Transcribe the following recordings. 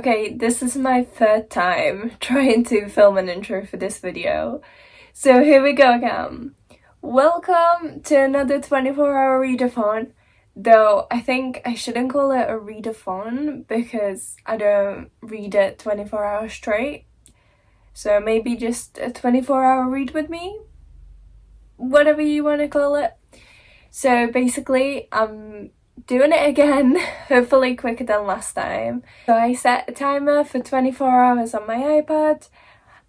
Okay, this is my third time trying to film an intro for this video. So here we go again. Welcome to another 24-hour readathon, though I think I shouldn't call it a readathon because I don't read it 24 hours straight. So maybe just a 24-hour read with me? Whatever you want to call it. So basically, I'm doing it again, hopefully quicker than last time. So I set a timer for 24 hours on my iPad,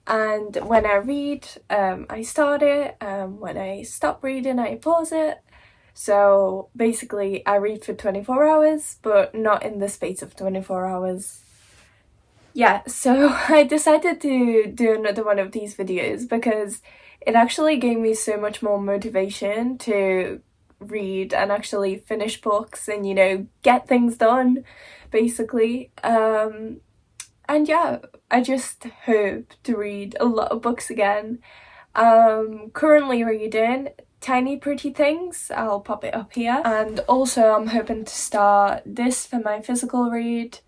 and when I read, I start it, when I stop reading, I pause it. So basically, I read for 24 hours, but not in the space of 24 hours. Yeah, so I decided to do another one of these videos because it actually gave me so much more motivation to read and actually finish books and, you know, get things done, basically. And yeah, I just hope to read a lot of books again. Currently reading Tiny Pretty Things, I'll pop it up here. And also I'm hoping to start this for my physical read,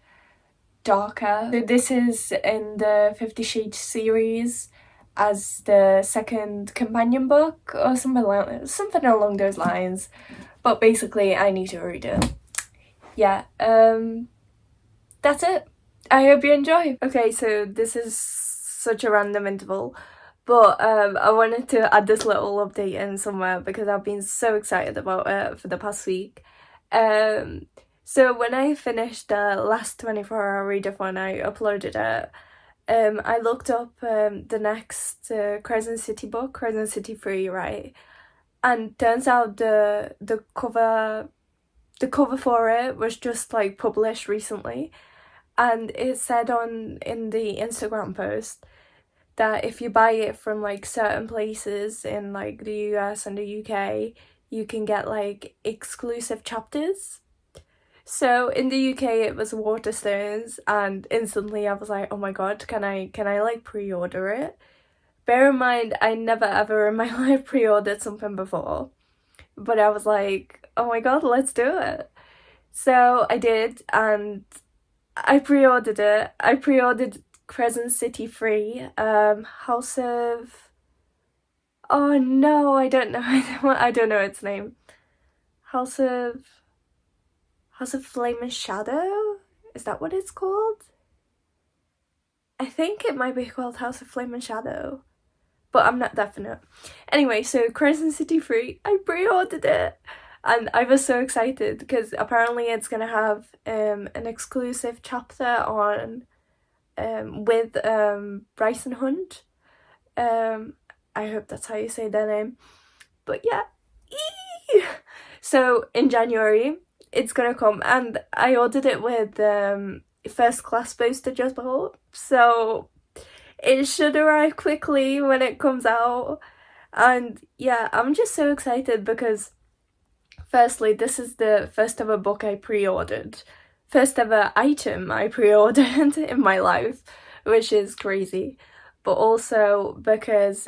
Darker. So this is in the 50 Shades series as the second companion book or something along those lines, but basically I need to read it. Yeah, that's it. I hope you enjoy. Okay, so this is such a random interval, but I wanted to add this little update in somewhere because I've been so excited about it for the past week. So when I finished the last 24-hour readathon, I uploaded it. I looked up the next Crescent City book, Crescent City 3, right? And turns out the cover for it was just like published recently, and it said in the Instagram post that if you buy it from like certain places in like the US and the UK, you can get like exclusive chapters. So in the UK it was Waterstones, and instantly I was like, oh my god, can I like pre-order it? Bear in mind, I never ever in my life pre-ordered something before, but I was like, oh my god, let's do it. So I did, and I pre-ordered it. I pre-ordered Crescent City 3, House of... Oh no, I don't know. I don't know its name. House of Flame and Shadow? Is that what it's called? I think it might be called House of Flame and Shadow, but I'm not definite. Anyway, so Crescent City 3, I pre-ordered it, and I was so excited because apparently it's gonna have an exclusive chapter on with Bryson Hunt. I hope that's how you say their name. But yeah. So in January it's gonna come, and I ordered it with first class postage as well, so it should arrive quickly when it comes out. And yeah, I'm just so excited because firstly, this is the first ever book I pre-ordered, first ever item I pre-ordered in my life, which is crazy. But also because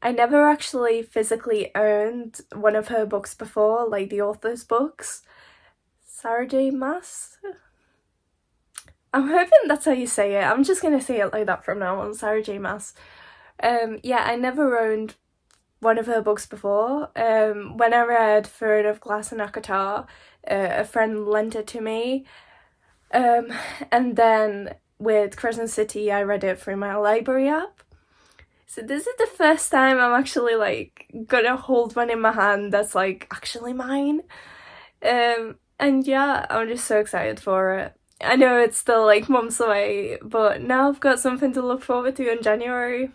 I never actually physically owned one of her books before, like the author's books. Sarah J. Maas? I'm hoping that's how you say it. I'm just gonna say it like that from now on, Sarah J. Maas. Yeah, I never owned one of her books before. When I read Third of Glass and Akatar, a friend lent it to me. And then with Crescent City, I read it through my library app. So this is the first time I'm actually like gonna hold one in my hand that's like actually mine. And yeah, I'm just so excited for it. I know it's still like months away, but now I've got something to look forward to in January.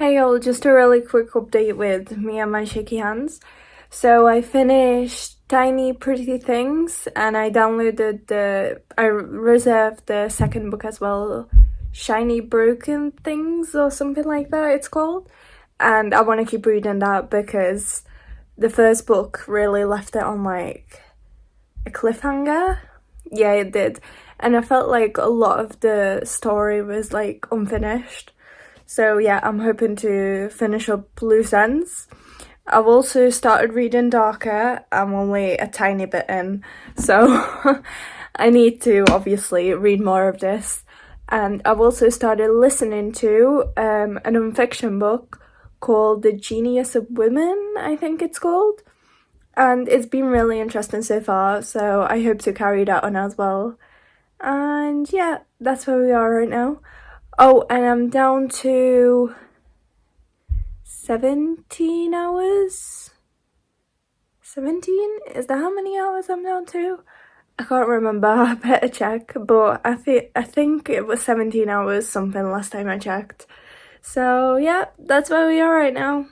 Hey all, just a really quick update with me and my shaky hands. So I finished Tiny Pretty Things and I reserved the second book as well, Shiny Broken Things or something like that it's called. And I want to keep reading that because the first book really left it on like a cliffhanger. Yeah, it did. And I felt like a lot of the story was like unfinished. So yeah, I'm hoping to finish up loose ends. I've also started reading Darker. I'm only a tiny bit in, so I need to obviously read more of this. And I've also started listening to a non-fiction book called The Genius of Women, I think it's called. And it's been really interesting so far, so I hope to carry that on as well. And yeah, that's where we are right now. Oh, and I'm down to 17 hours? 17? Is that how many hours I'm down to? I can't remember, I better check, but I think it was 17 hours something last time I checked. So yeah, that's where we are right now.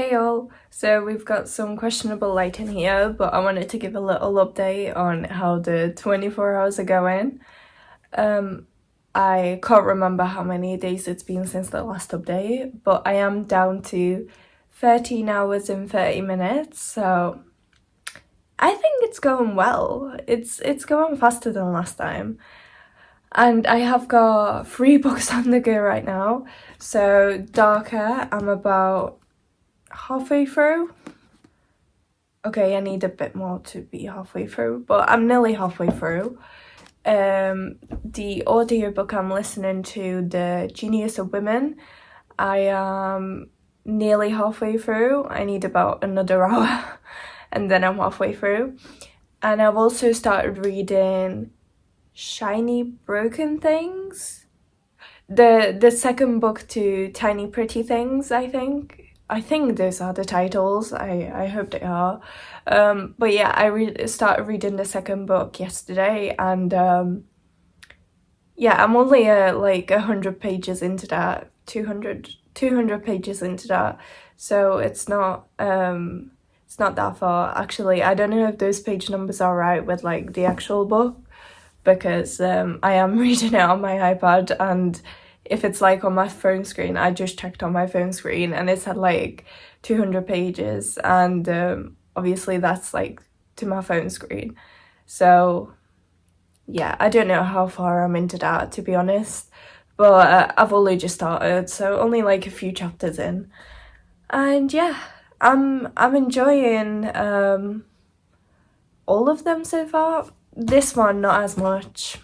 Hey all, so we've got some questionable lighting here, but I wanted to give a little update on how the 24 hours are going. I can't remember how many days it's been since the last update, but I am down to 13 hours and 30 minutes, so I think it's going well. It's going faster than last time. And I have got 3 books on the go right now. So Darker, I'm about halfway through. Okay, I need a bit more to be halfway through, but I'm nearly halfway through. The audiobook I'm listening to, The Genius of Women, I am nearly halfway through. I need about another hour and then I'm halfway through. And I've also started reading Shiny Broken Things, the second book to Tiny Pretty Things, I think those are the titles. I hope they are. But yeah, I started reading the second book yesterday, and yeah, I'm only like 100 pages into that, 200 pages into that, so it's not that far. Actually, I don't know if those page numbers are right with like the actual book, because I am reading it on my iPad, and if it's like on my phone screen, I just checked on my phone screen and it's had like 200 pages, and obviously that's like to my phone screen. So yeah, I don't know how far I'm into that, to be honest, but I've only just started, so only like a few chapters in. And yeah, I'm enjoying all of them so far. This one, not as much.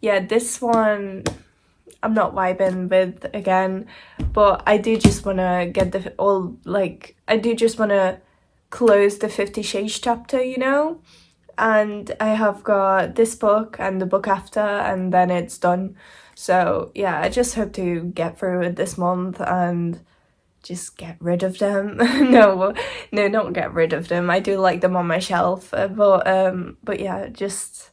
Yeah, this one I'm not vibing with again, but I do just want to get I do just want to close the 50 Shades chapter, you know? And I have got this book and the book after, and then it's done. So yeah, I just hope to get through it this month and just get rid of them. No, not get rid of them. I do like them on my shelf, but yeah, just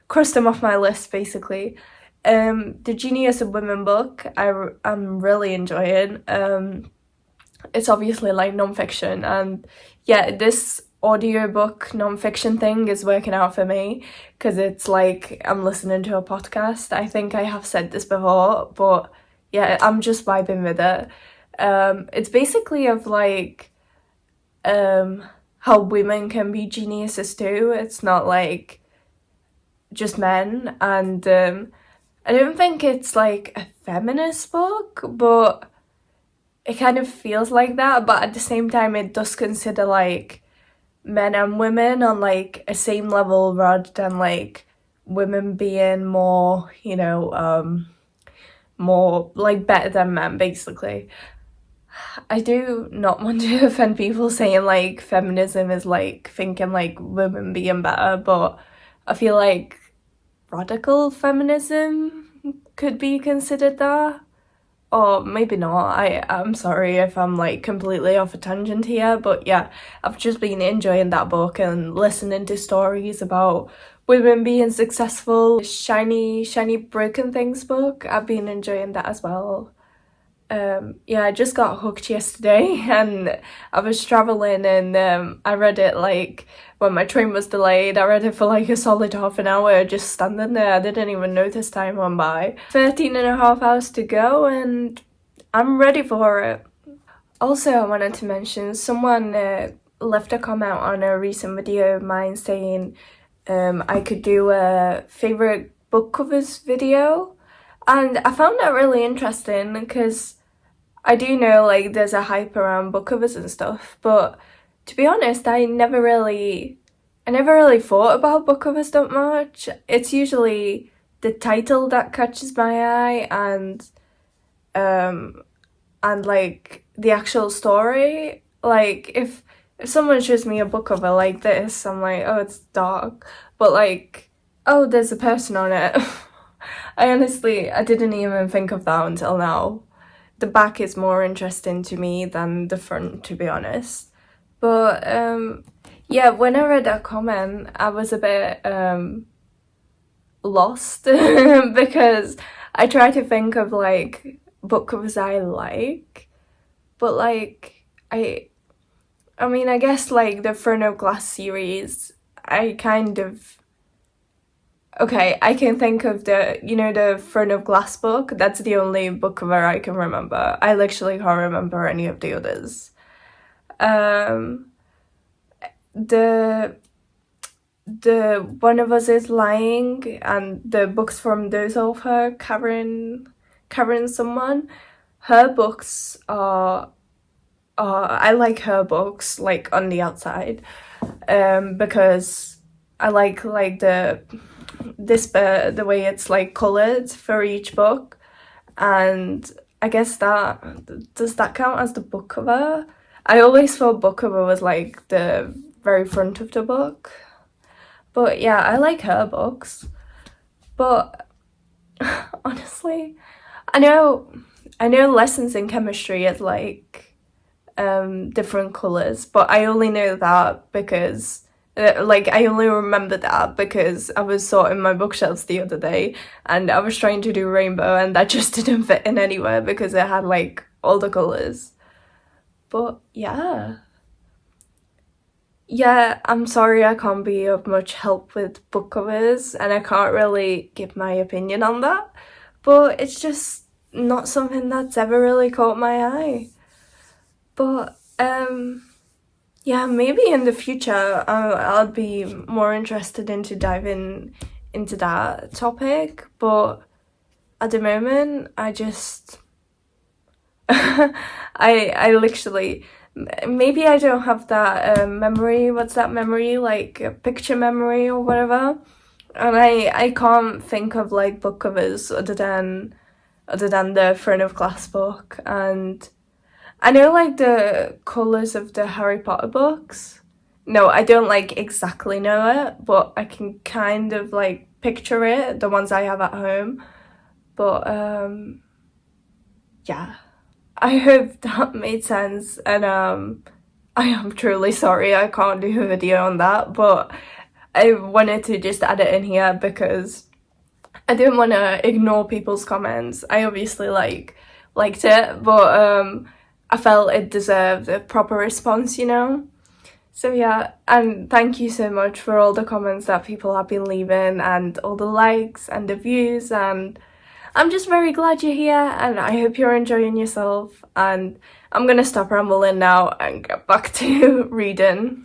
cross them off my list basically. The Genius of Women book, I'm really enjoying. It's obviously like non-fiction, and yeah, this audiobook non-fiction thing is working out for me, because it's like I'm listening to a podcast. I think I have said this before, but yeah, I'm just vibing with it. It's basically of like how women can be geniuses too. It's not like just men, and I don't think it's like a feminist book, but it kind of feels like that. But at the same time, it does consider like men and women on like a same level, rather than like women being more, you know, more like better than men, basically. I do not want to offend people saying like feminism is like thinking like women being better, but I feel like radical feminism could be considered that, or maybe not. I'm sorry if I'm like completely off a tangent here, but yeah, I've just been enjoying that book and listening to stories about women being successful. Shiny Broken Things book, I've been enjoying that as well. Yeah, I just got hooked yesterday, and I was traveling, and I read it like when my train was delayed. I read it for like a solid half an hour just standing there. I didn't even notice time went by. 13 and a half hours to go, and I'm ready for it. Also, I wanted to mention someone left a comment on a recent video of mine saying I could do a favorite book covers video, and I found that really interesting, because I do know like there's a hype around book covers and stuff, but to be honest, I never really thought about book covers that much. It's usually the title that catches my eye, and like the actual story. Like if someone shows me a book cover like this, I'm like, oh, it's dark, but like, oh, there's a person on it. I didn't even think of that until now. The back is more interesting to me than the front, to be honest. But yeah, when I read that comment, I was a bit lost because I try to think of like book covers I like, but like I mean, I guess like the Throne of Glass series, I kind of, okay, I can think of the Throne of Glass book. That's the only book cover I can remember. I literally can't remember any of the others. Um, the One of Us is Lying, and the books from those author, Karen someone. Her books are I like her books like on the outside, because I like the way it's like colored for each book, and I guess that count as the book cover? I always thought book cover was like the very front of the book, but yeah, I like her books. But honestly, I know lessons in chemistry is like different colors, but I only know that because I only remember that because I was sorting my bookshelves the other day and I was trying to do rainbow and that just didn't fit in anywhere because it had like all the colors. But yeah, I'm sorry I can't be of much help with book covers and I can't really give my opinion on that, but it's just not something that's ever really caught my eye. But yeah, maybe in the future I'll be more interested into diving into that topic, but at the moment I just I literally, maybe I don't have that memory. What's that memory, like picture memory or whatever? And I can't think of like book covers other than the Throne of Glass book, and I know like the colours of the Harry Potter books. No, I don't like exactly know it, but I can kind of like picture it, the ones I have at home. But yeah. I hope that made sense, and I am truly sorry I can't do a video on that, but I wanted to just add it in here because I didn't want to ignore people's comments. I obviously liked it, but I felt it deserved a proper response, you know? So yeah, and thank you so much for all the comments that people have been leaving and all the likes and the views, and I'm just very glad you're here and I hope you're enjoying yourself, and I'm gonna stop rambling now and get back to reading.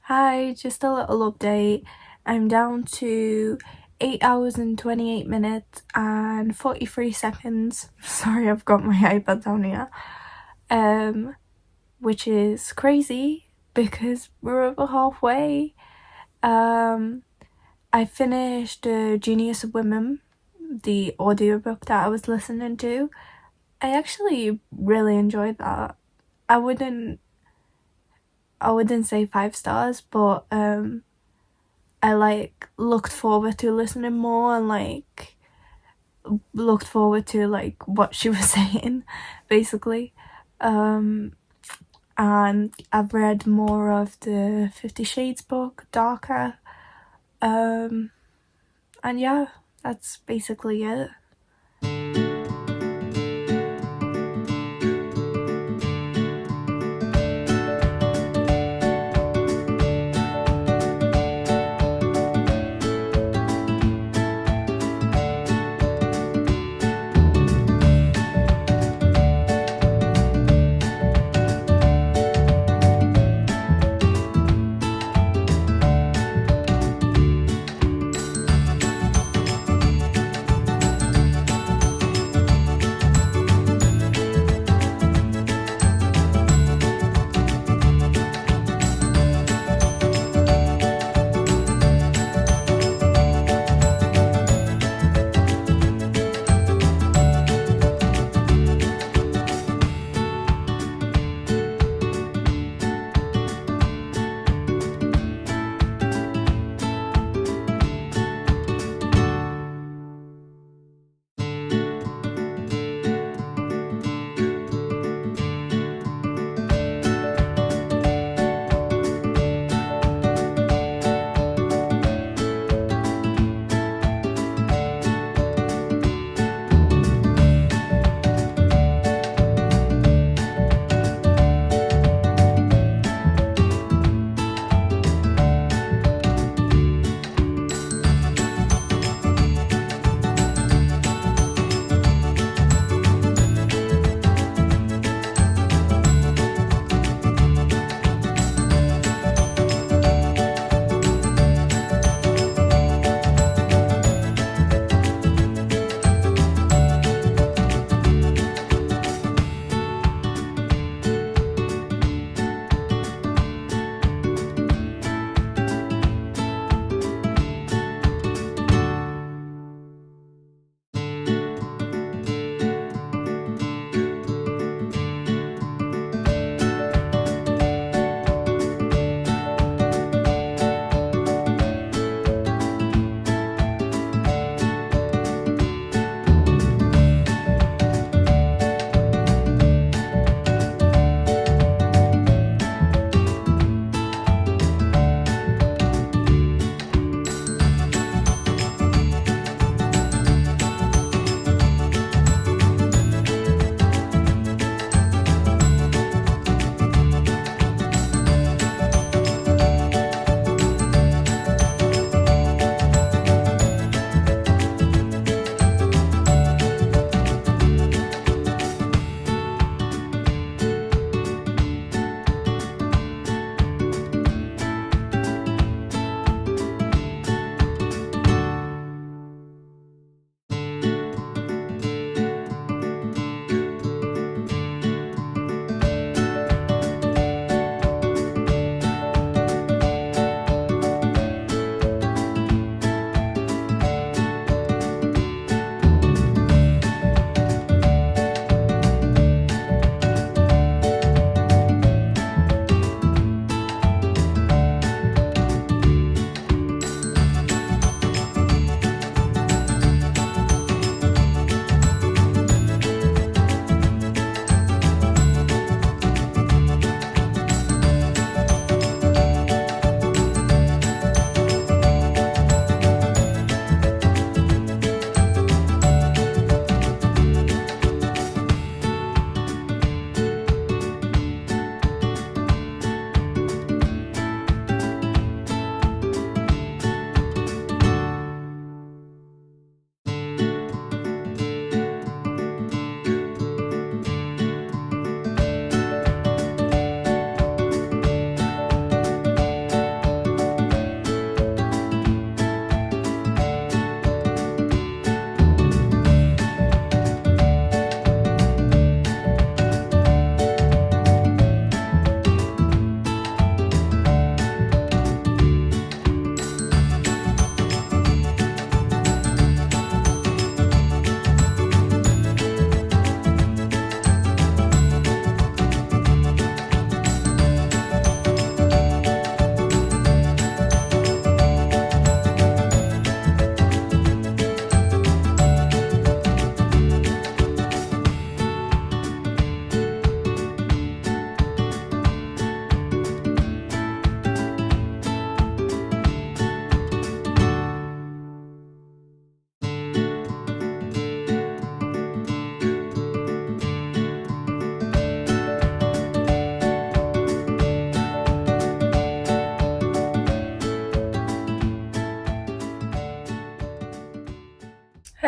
Hi, just a little update. I'm down to 8 hours and 28 minutes and 43 seconds. Sorry, I've got my iPad down here. Which is crazy because we're over halfway. I finished Genius of Women, the audiobook that I was listening to. I actually really enjoyed that. I wouldn't say 5 stars, but I like looked forward to listening more and like looked forward to like what she was saying, basically. And I've read more of the 50 Shades book, Darker. And yeah, that's basically it.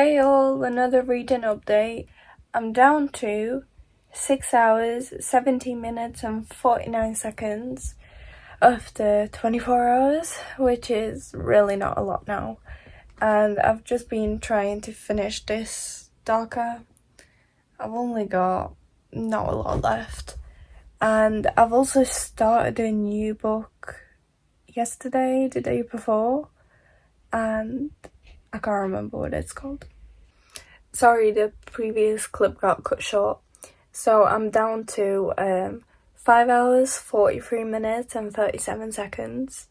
Hey all, another reading update. I'm down to 6 hours, 17 minutes and 49 seconds after 24 hours, which is really not a lot now. And I've just been trying to finish this darker. I've only got not a lot left. And I've also started a new book yesterday, the day before, and I can't remember what it's called. Sorry, the previous clip got cut short. So I'm down to 5 hours, 43 minutes and 37 seconds.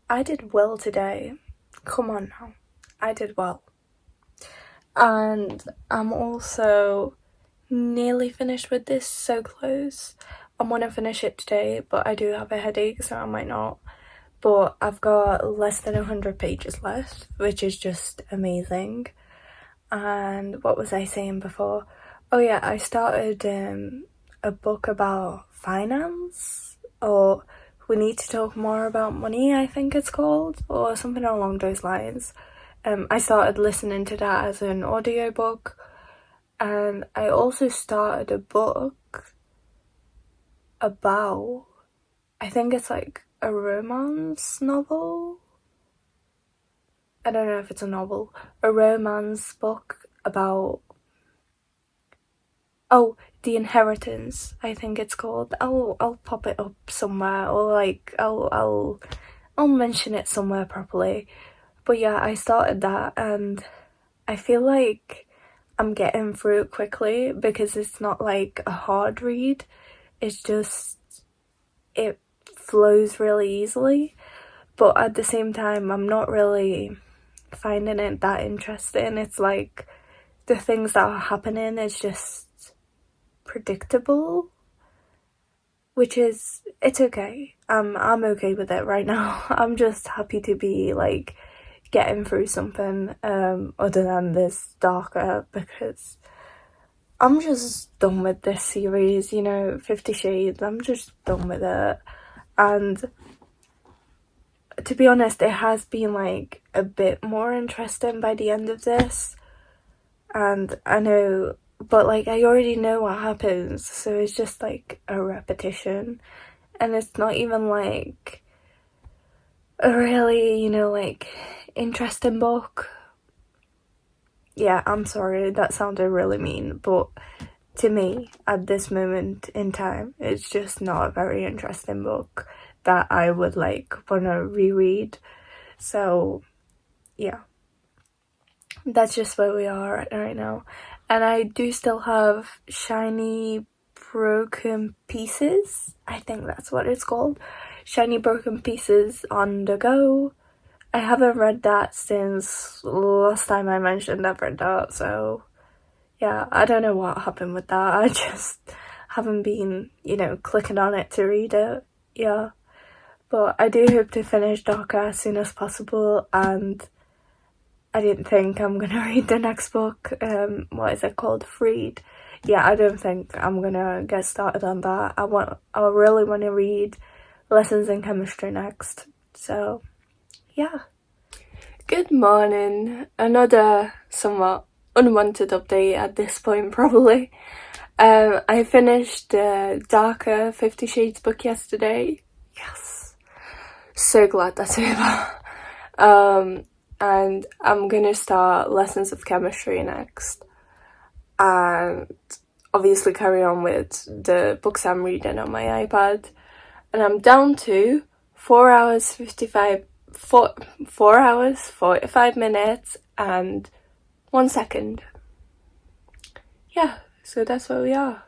I did well today. Come on now. I did well. And I'm also nearly finished with this, so close. I want to finish it today, but I do have a headache, so I might not. But I've got less than 100 pages left, which is just amazing. And what was I saying before? Oh yeah, I started a book about finance, or We Need to Talk More About Money, I think it's called, or something along those lines. I started listening to that as an audiobook, and I also started a book about, I think it's like a romance novel. I don't know if it's a novel. A romance book about, The Inheritance, I think it's called. I'll pop it up somewhere, or like I'll mention it somewhere properly. But yeah, I started that and I feel like I'm getting through it quickly because it's not like a hard read. It's just, it flows really easily. But at the same time, I'm not really finding it that interesting. It's like the things that are happening is just predictable, which is, it's okay. I'm okay with it right now. I'm just happy to be like getting through something other than this darker, because I'm just done with this series, 50 Shades. I'm just done with it. And to be honest, it has been like a bit more interesting by the end of this. And I know, but like I already know what happens, so it's just like a repetition. And it's not even like a really, like interesting book. Yeah, I'm sorry, that sounded really mean, but to me, at this moment in time, it's just not a very interesting book that I would like want to reread. So yeah, that's just where we are right now. And I do still have Shiny Broken Pieces, I think that's what it's called, Shiny Broken Pieces on the go. I haven't read that since last time I mentioned I've read that, so yeah, I don't know what happened with that. I just haven't been, clicking on it to read it, yeah. But I do hope to finish Darker as soon as possible, and I didn't think I'm gonna read the next book, what is it called, Freed? Yeah, I don't think I'm gonna get started on that. I really want to read Lessons in Chemistry next, so yeah. Good morning, another somewhat unwanted update at this point probably. I finished the darker 50 Shades book yesterday. Yes, so glad that's over. And I'm gonna start Lessons of Chemistry next, and obviously carry on with the books I'm reading on my iPad. And I'm down to 4 hours 45 minutes and 1 second. Yeah, so that's where we are.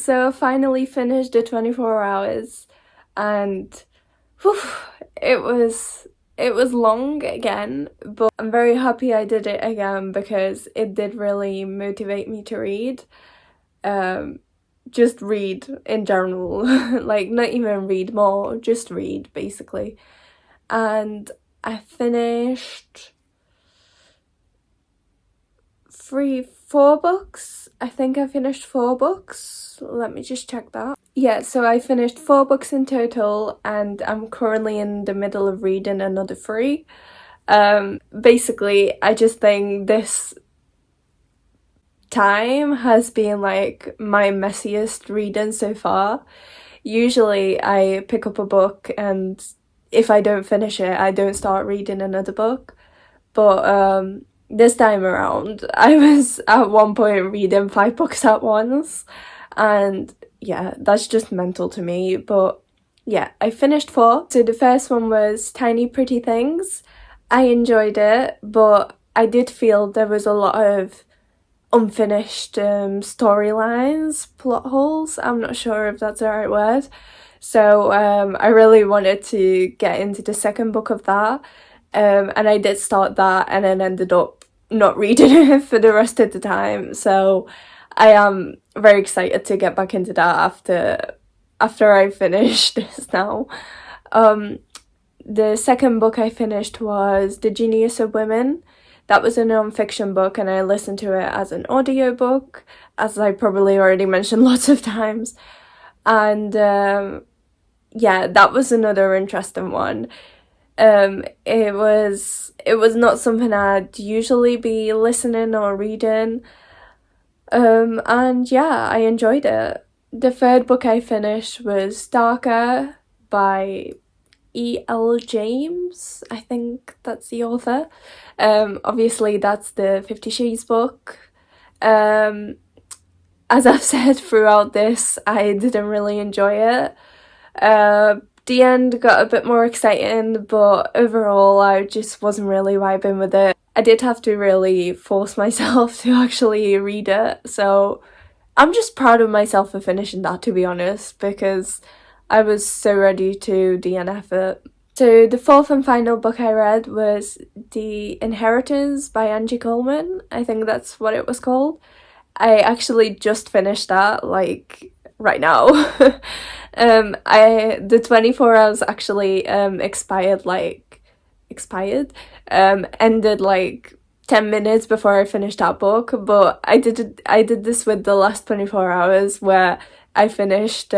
so I finally finished the 24 hours, and whew, it was long again, but I'm very happy I did it again because it did really motivate me to read. Just read in general, like not even read more, just read basically. And I finished 4 books. I think I finished 4 books. Let me just check that. Yeah, so I finished 4 books in total, and I'm currently in the middle of reading another 3. Basically, I just think this time has been like my messiest reading so far. Usually I pick up a book and if I don't finish it, I don't start reading another book. But this time around, I was at one point reading 5 books at once, and yeah, that's just mental to me. But yeah, I finished 4. So the first one was Tiny Pretty Things. I enjoyed it, but I did feel there was a lot of unfinished storylines, plot holes. I'm not sure if that's the right word. So I really wanted to get into the second book of that. And I did start that and then ended up not reading it for the rest of the time. So I am very excited to get back into that after I finish this now. The second book I finished was The Genius of Women. That was a non-fiction book and I listened to it as an audiobook, as I probably already mentioned lots of times. And yeah, that was another interesting one. It was not something I'd usually be listening or reading. And yeah, I enjoyed it. The third book I finished was Darker by E.L. James. I think that's the author. Obviously that's the 50 Shades book. As I've said throughout this, I didn't really enjoy it. The end got a bit more exciting, but overall I just wasn't really vibing with it. I did have to really force myself to actually read it, so I'm just proud of myself for finishing that, to be honest, because I was so ready to DNF it. So the fourth and final book I read was The Inheritance by Angie Coleman. I think that's what it was called. I actually just finished that, like, right now. The 24 hours actually ended like 10 minutes before I finished that book, but I did this with the last 24 hours where I finished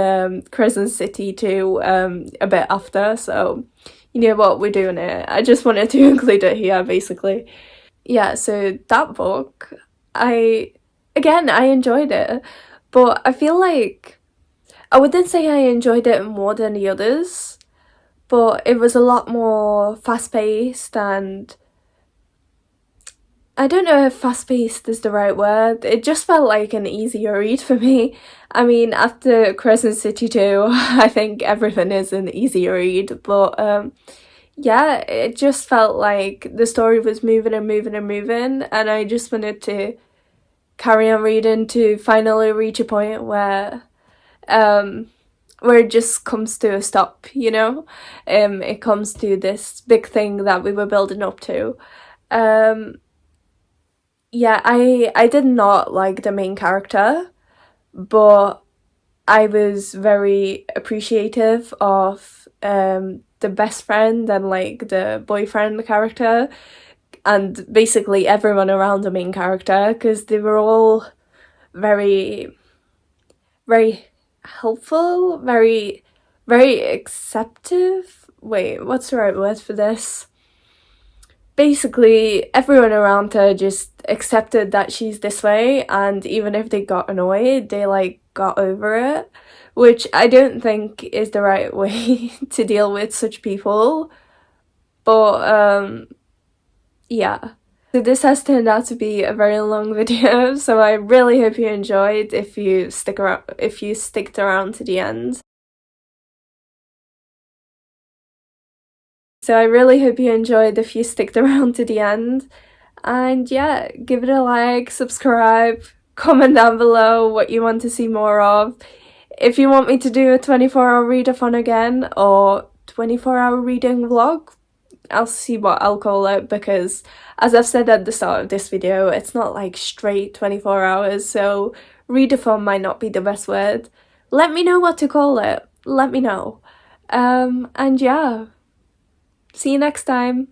Crescent City too a bit after, so you know what, we're doing it. I just wanted to include it here, basically. Yeah, so that book, I enjoyed it, but I feel like I wouldn't say I enjoyed it more than the others, but it was a lot more fast-paced, and I don't know if fast-paced is the right word. It just felt like an easier read for me. I mean, after Crescent City 2, I think everything is an easier read, but yeah, it just felt like the story was moving and moving and moving, and I just wanted to carry on reading to finally reach a point where it just comes to a stop, you know? It comes to this big thing that we were building up to. Yeah, I did not like the main character, but I was very appreciative of the best friend and like the boyfriend character, and basically everyone around the main character, because they were all very, very helpful, very, very acceptive. Wait, what's the right word for this? Basically, everyone around her just accepted that she's this way, and even if they got annoyed, they like got over it, which I don't think is the right way to deal with such people. But yeah. So this has turned out to be a very long video, so I really hope you enjoyed if you sticked around to the end. So I really hope you enjoyed if you sticked around to the end. And yeah, give it a like, subscribe, comment down below what you want to see more of. If you want me to do a 24-hour readathon again or 24-hour reading vlog, I'll see what I'll call it, because as I've said at the start of this video, it's not like straight 24 hours, so readathon might not be the best word. Let me know what to call it. Let me know. And yeah, see you next time.